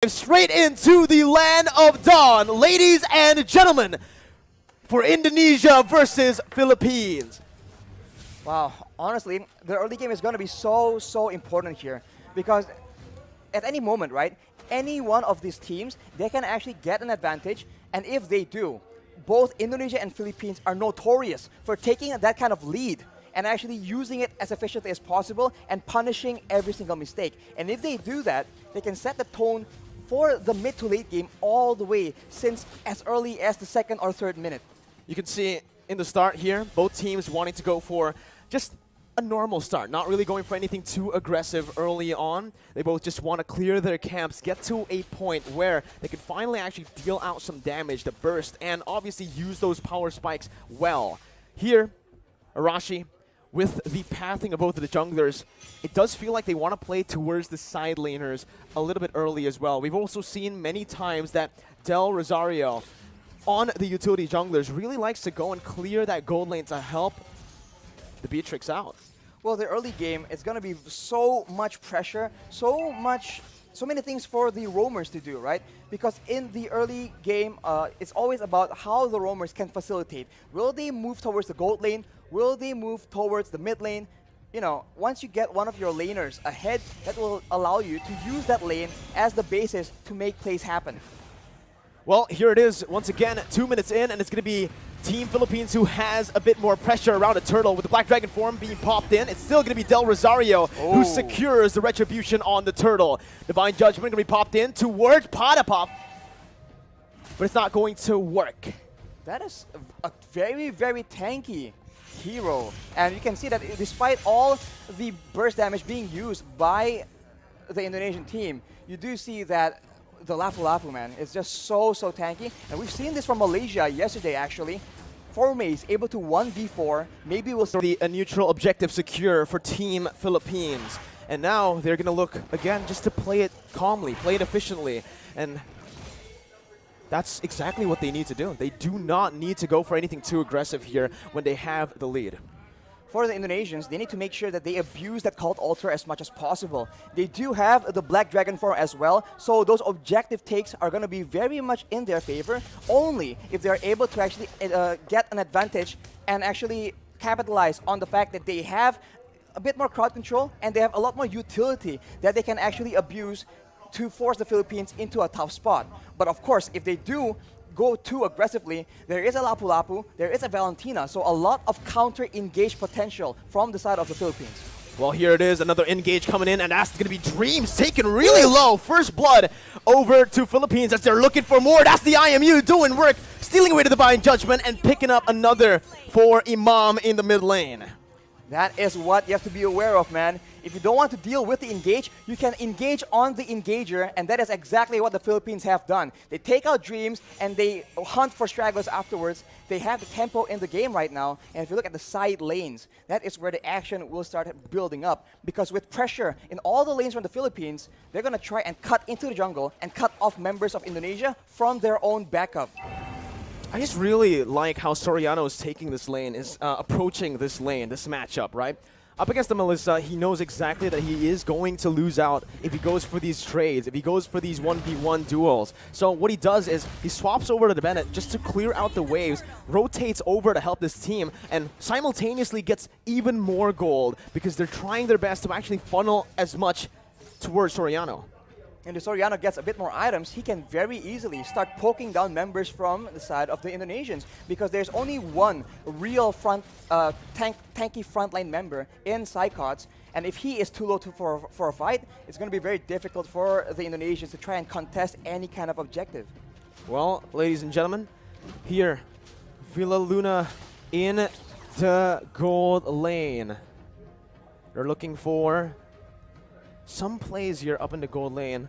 Straight into the land of dawn, ladies and gentlemen, for Indonesia versus Philippines. Wow, honestly, the early game is going to be so important here because at any moment, right, any one of these teams, they can actually get an advantage, and if they do, both Indonesia and Philippines are notorious for taking that kind of lead and actually using it as efficiently as possible and punishing every single mistake. And if they do that, they can set the tone for the mid to late game all the way since as early as the second or third minute. You can see in the start here, both teams wanting to go for just a normal start, not really going for anything too aggressive early on. They both just want to clear their camps, get to a point where they can finally actually deal out some damage to burst and obviously use those power spikes well. Here, Arashi, with the pathing of both of the junglers, it does feel like they want to play towards the side laners a little bit early as well. We've also seen many times that Del Rosario on the utility junglers really likes to go and clear that gold lane to help the Beatrix out. Well, the early game, it's going to be so much pressure, so many things for the roamers to do, right? Because in the early game, it's always about how the roamers can facilitate. Will they move towards the gold lane? Will they move towards the mid lane? You know, once you get one of your laners ahead, that will allow you to use that lane as the basis to make plays happen. Well, here it is once again, 2 minutes in, and it's going to be Team Philippines who has a bit more pressure around a turtle with the Black Dragon form being popped in. It's still going to be Del Rosario who secures the retribution on the turtle. Divine Judgment going to be popped in towards Potapop, but it's not going to work. That is a very tanky hero, and you can see that despite all the burst damage being used by the Indonesian team, you do see that the Lapu-Lapu, man, is just so tanky. And we've seen this from Malaysia yesterday, actually. Formace able to 1v4. Maybe we'll see a neutral objective secure for Team Philippines. And now they're going to look, again, just to play it calmly, play it efficiently. And that's exactly what they need to do. They do not need to go for anything too aggressive here when they have the lead. For the Indonesians, they need to make sure that they abuse that Cult Altar as much as possible. They do have the Black Dragon form as well, so those objective takes are going to be very much in their favor, only if they're able to actually get an advantage and actually capitalize on the fact that they have a bit more crowd control and they have a lot more utility that they can actually abuse to force the Philippines into a tough spot. But of course, if they do go too aggressively, there is a Lapu-Lapu, there is a Valentina, so a lot of counter-engage potential from the side of the Philippines. Well, here it is, another engage coming in, and that's going to be Dreams taken really low. First blood over to Philippines as they're looking for more. That's the IMU doing work, stealing away to Divine Judgment and picking up another for Imam in the mid lane. That is what you have to be aware of, man. If you don't want to deal with the engage, you can engage on the engager, and that is exactly what the Philippines have done. They take out Dreams, and they hunt for stragglers afterwards. They have the tempo in the game right now, and if you look at the side lanes, that is where the action will start building up. Because with pressure in all the lanes from the Philippines, they're going to try and cut into the jungle and cut off members of Indonesia from their own backup. I just really like how Soriano is taking this lane, is approaching this lane, this matchup, right? Up against the Melissa, he knows exactly that he is going to lose out if he goes for these trades, if he goes for these 1v1 duels. So what he does is he swaps over to the Bennett just to clear out the waves, rotates over to help this team, and simultaneously gets even more gold because they're trying their best to actually funnel as much towards Soriano. And if Soriano gets a bit more items, he can very easily start poking down members from the side of the Indonesians because there's only one real tanky frontline member in Psychots, and if he is too low for a fight, it's going to be very difficult for the Indonesians to try and contest any kind of objective. Well, ladies and gentlemen, here, Villa Luna in the gold lane. They're looking for some plays here up in the gold lane.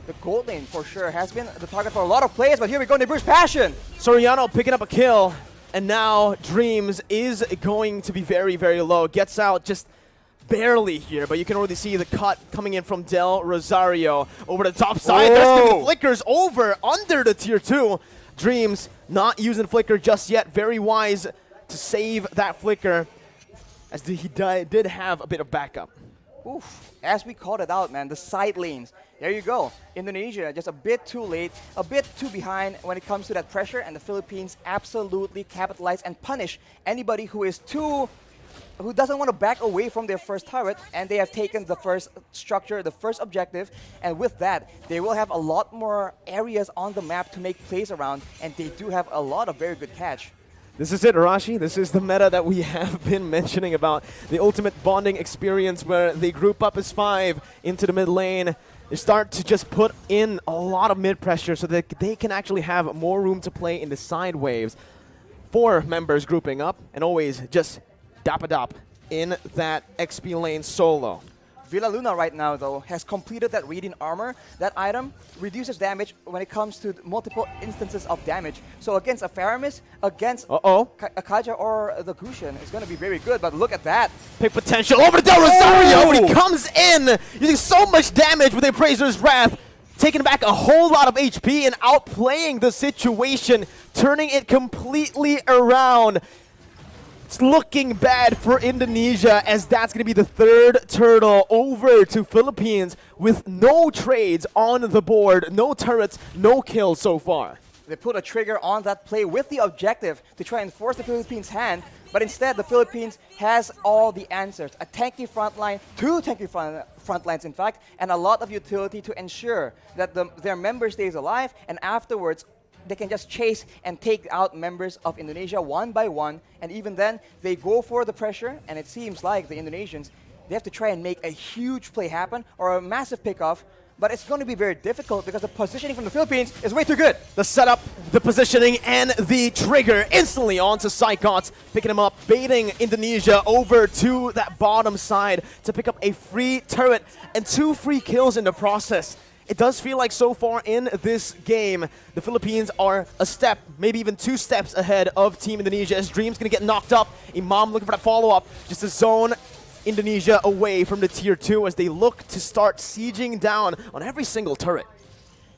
The gold lane for sure has been the target for a lot of plays, but here we go, Nibiru's Passion. Soriano picking up a kill, and now Dreams is going to be very low. Gets out just barely here, but you can already see the cut coming in from Del Rosario over the top side. There's the flickers over under the tier 2. Dreams not using flicker just yet. Very wise to save that flicker, as he did have a bit of backup. Oof. As we called it out, man, the side lanes, There you go. Indonesia just a bit too late, a bit too behind when it comes to that pressure, and the Philippines absolutely capitalize and punish anybody who doesn't want to back away from their first turret, and they have taken the first structure, the first objective, and with that, they will have a lot more areas on the map to make plays around, and they do have a lot of very good catch. This is it, Arashi. This is the meta that we have been mentioning about. The ultimate bonding experience where they group up as 5 into the mid lane. They start to just put in a lot of mid pressure so that they can actually have more room to play in the side waves. 4 members grouping up and always just dap-a-dap in that XP lane solo. Villa Luna right now, though, has completed that Radiant Armor. That item reduces damage when it comes to multiple instances of damage. So against a Faramis, against a Kaja or the Gusion, it's going to be very good. But look at that. Pick potential over to Del Rosario, but he comes in using so much damage with Appraiser's Wrath, taking back a whole lot of HP and outplaying the situation, turning it completely around. It's looking bad for Indonesia, as that's going to be the 3rd turtle over to Philippines with no trades on the board, no turrets, no kills so far. They put a trigger on that play with the objective to try and force the Philippines' hand, but instead the Philippines has all the answers. A tanky front line, 2 tanky front lines in fact, and a lot of utility to ensure that their member stays alive, and afterwards they can just chase and take out members of Indonesia one by one, and even then, they go for the pressure, and it seems like the Indonesians, they have to try and make a huge play happen, or a massive pickoff, but it's going to be very difficult because the positioning from the Philippines is way too good. The setup, the positioning, and the trigger instantly onto Psychots, picking him up, baiting Indonesia over to that bottom side to pick up a free turret and 2 free kills in the process. It does feel like so far in this game, the Philippines are a step, maybe even 2 steps ahead of Team Indonesia, as Dream's going to get knocked up. Imam looking for that follow-up, just to zone Indonesia away from the tier 2 as they look to start sieging down on every single turret.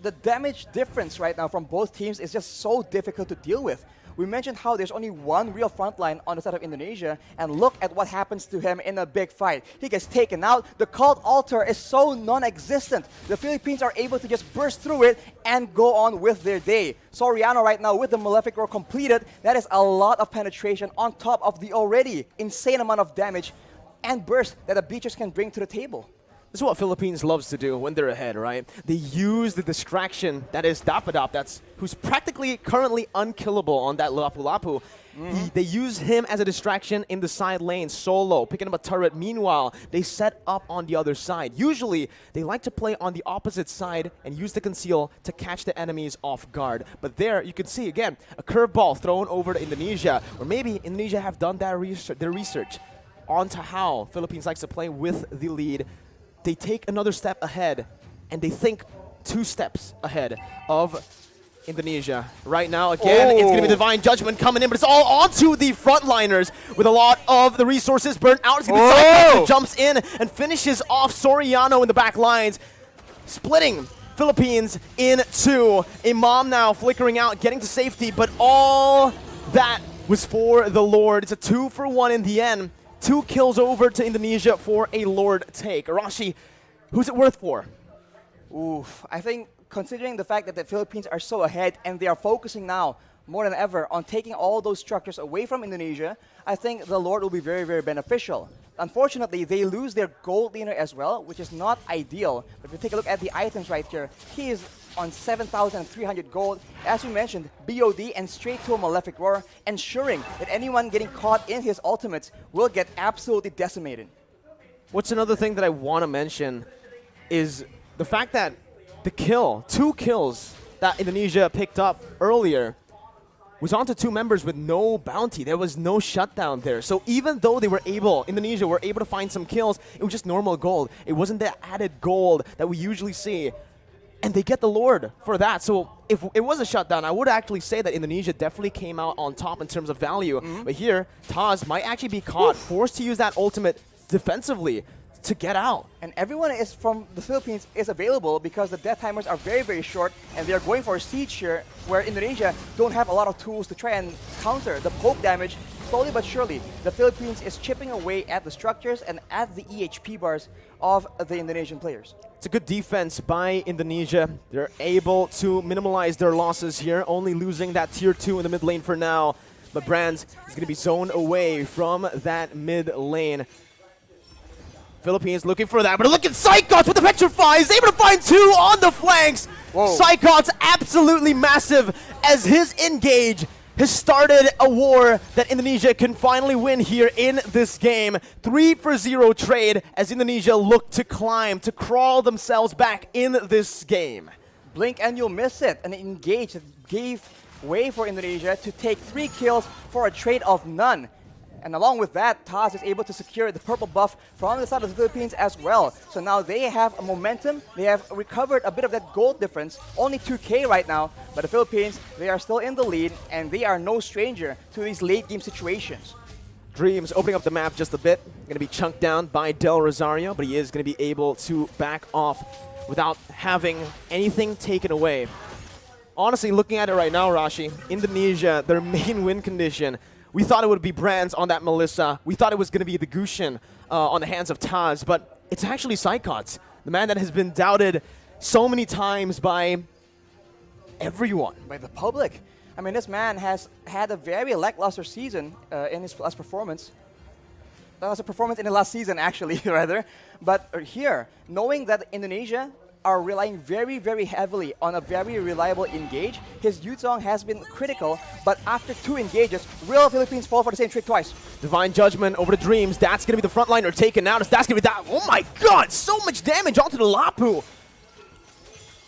The damage difference right now from both teams is just so difficult to deal with. We mentioned how there's only one real frontline on the side of Indonesia, and look at what happens to him in a big fight. He gets taken out. The cult altar is so non-existent. The Philippines are able to just burst through it and go on with their day. Soriano right now with the Malefic Roar completed. That is a lot of penetration on top of the already insane amount of damage and burst that the Beaches can bring to the table. This is what Philippines loves to do when they're ahead, right? They use the distraction that is Dapadap, who's practically currently unkillable on that Lapu-Lapu. They use him as a distraction in the side lane, solo, picking up a turret. Meanwhile, they set up on the other side. Usually, they like to play on the opposite side and use the conceal to catch the enemies off guard. But there, you can see, again, a curveball thrown over to Indonesia, or maybe Indonesia have done their research onto how Philippines likes to play with the lead. They take another step ahead, and they think 2 steps ahead of Indonesia. Right now, again, it's going to be Divine Judgment coming in, but it's all onto the frontliners with a lot of the resources burnt out. It's going to be Cyclops who jumps in and finishes off Soriano in the back lines, splitting Philippines in 2. Imam now flickering out, getting to safety, but all that was for the Lord. It's a 2-for-1 in the end. 2 kills over to Indonesia for a Lord take. Arashi, who's it worth for? Oof, I think considering the fact that the Philippines are so ahead and they are focusing now more than ever on taking all those structures away from Indonesia, I think the Lord will be very, very beneficial. Unfortunately, they lose their gold leaner as well, which is not ideal. But if you take a look at the items right here, he is on 7,300 gold. As we mentioned, BOD and straight to a Malefic Roar, ensuring that anyone getting caught in his ultimates will get absolutely decimated. What's another thing that I want to mention is the fact that the kill, 2 kills that Indonesia picked up earlier, was onto 2 members with no bounty. There was no shutdown there. So even though they were able, Indonesia were able to find some kills, it was just normal gold. It wasn't the added gold that we usually see. And they get the Lord for that. So if it was a shutdown, I would actually say that Indonesia definitely came out on top in terms of value. But here, Taz might actually be caught, forced to use that ultimate defensively to get out. And everyone is from the Philippines is available because the death timers are very, very short, and they're going for a siege here where Indonesia don't have a lot of tools to try and counter the poke damage slowly but surely, the Philippines is chipping away at the structures and at the EHP bars of the Indonesian players. It's a good defense by Indonesia. They're able to minimize their losses here, only losing that tier 2 in the mid lane for now. But Brands is going to be zoned away from that mid lane. Philippines looking for that, but look at Psychots with the Petrify. He's able to find 2 on the flanks. Psychots absolutely massive as his engage has started a war that Indonesia can finally win here in this game. 3-for-0 trade as Indonesia look to climb, to crawl themselves back in this game. Blink and you'll miss it. An engage that gave way for Indonesia to take 3 kills for a trade of none. And along with that, Taz is able to secure the purple buff from the side of the Philippines as well. So now they have a momentum. They have recovered a bit of that gold difference. Only 2K right now. But the Philippines, they are still in the lead. And they are no stranger to these late game situations. Dreams opening up the map just a bit. Going to be chunked down by Del Rosario. But he is going to be able to back off without having anything taken away. Honestly, looking at it right now, Rashi, Indonesia, their main win condition, we thought it would be Brands on that Melissa. We thought it was going to be the Gushin on the hands of Taz, but it's actually Psychots, the man that has been doubted so many times by everyone. By the public. I mean, this man has had a very lackluster season in his last performance. That was a performance in the last season, actually, rather. But here, knowing that Indonesia are relying very, very heavily on a very reliable engage. His Yuzong has been critical, but after 2 engages, will Philippines fall for the same trick twice? Divine Judgment over the Dreams. That's going to be the frontliner taken out. That's going to be that. Oh my god, so much damage onto the Lapu.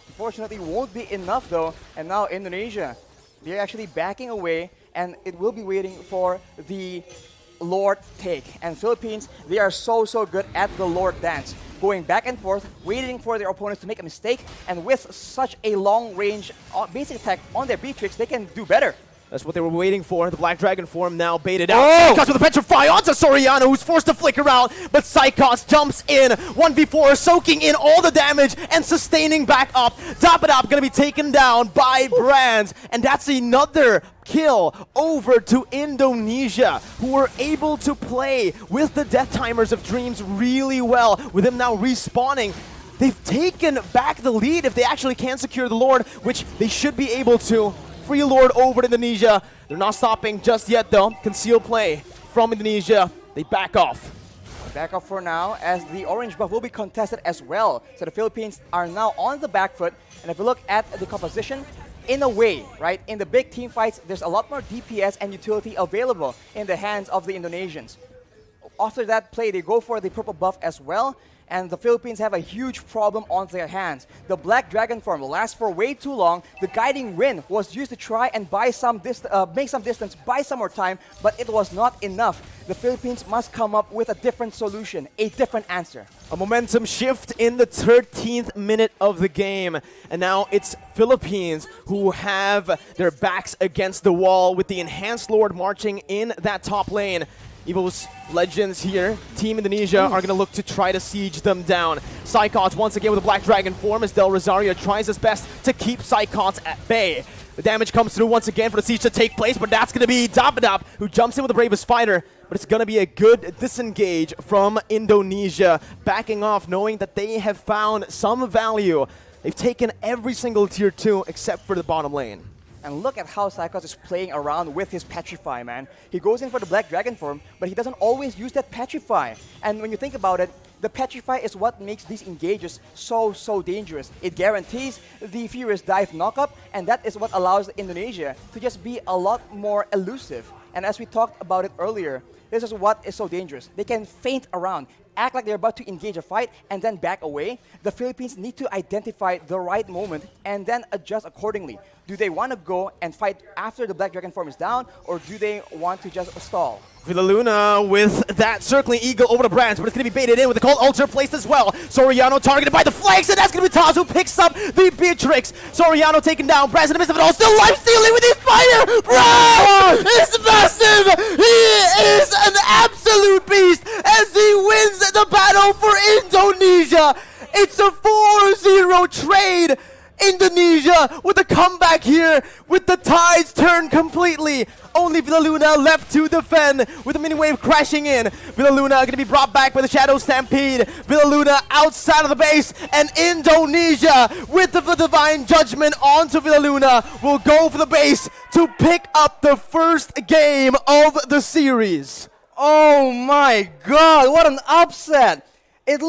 Unfortunately, won't be enough though. And now Indonesia, they're actually backing away, and it will be waiting for the Lord take. And Philippines, they are so good at the Lord dance. Going back and forth, waiting for their opponents to make a mistake, and with such a long-range basic attack on their Beatrix, they can do better. That's what they were waiting for. The Black Dragon form now baited out. Psychots with a Petrify onto Soriano, who's forced to flicker out, but Psychots jumps in. 1v4, soaking in all the damage and sustaining back up. Dapadap gonna be taken down by Brands, and that's another kill over to Indonesia, who were able to play with the death timers of Dreams really well. With him now respawning, they've taken back the lead if they actually can secure the Lord, which they should be able to. Free Lord over to Indonesia. They're not stopping just yet though. Concealed play from Indonesia. They back off. Back off for now, as the orange buff will be contested as well. So the Philippines are now on the back foot. And if you look at the composition, in a way, right, in the big team fights, there's a lot more DPS and utility available in the hands of the Indonesians. After that play, they go for the purple buff as well. And the Philippines have a huge problem on their hands. The Black Dragon form lasts for way too long. The Guiding Wind was used to try and buy some make some distance, buy some more time, but it was not enough. The Philippines must come up with a different solution, a different answer. A momentum shift in the 13th minute of the game. And now it's Philippines who have their backs against the wall with the Enhanced Lord marching in that top lane. EVOS Legends here, Team Indonesia are going to look to try to siege them down. Psychots once again with a Black Dragon form as Del Rosario tries his best to keep Psychots at bay. The damage comes through once again for the siege to take place, but that's going to be Dapadap who jumps in with the bravest fighter. But it's going to be a good disengage from Indonesia, backing off knowing that they have found some value. They've taken every single tier 2 except for the bottom lane. And look at how Psychots is playing around with his Petrify, man. He goes in for the Black Dragon form, but he doesn't always use that Petrify. And when you think about it, the Petrify is what makes these engages so dangerous. It guarantees the Furious Dive knockup, and that is what allows Indonesia to just be a lot more elusive. And as we talked about it earlier, this is what is so dangerous. They can feint around, act like they're about to engage a fight, and then back away. The Philippines need to identify the right moment and then adjust accordingly. Do they want to go and fight after the Black Dragon form is down, or do they want to just stall? Villaluna with that circling eagle over the Brands, but it's going to be baited in with the cold altar placed as well. Soriano targeted by the flanks, and that's going to be Taz who picks up the Beatrix. Soriano taken down, Brands in the midst of it all, still life stealing with his fire. Bro, it's massive. He is an absolute beast as he wins the battle for Indonesia. It's a 4-0 trade. Indonesia with a comeback here, with the tides turned completely. Only Villaluna left to defend with the mini wave crashing in. Villaluna going to be brought back by the Shadow Stampede. Villaluna outside of the base, and Indonesia with the Divine Judgment onto Villaluna will go for the base to pick up the first game of the series. Oh my god, what an upset!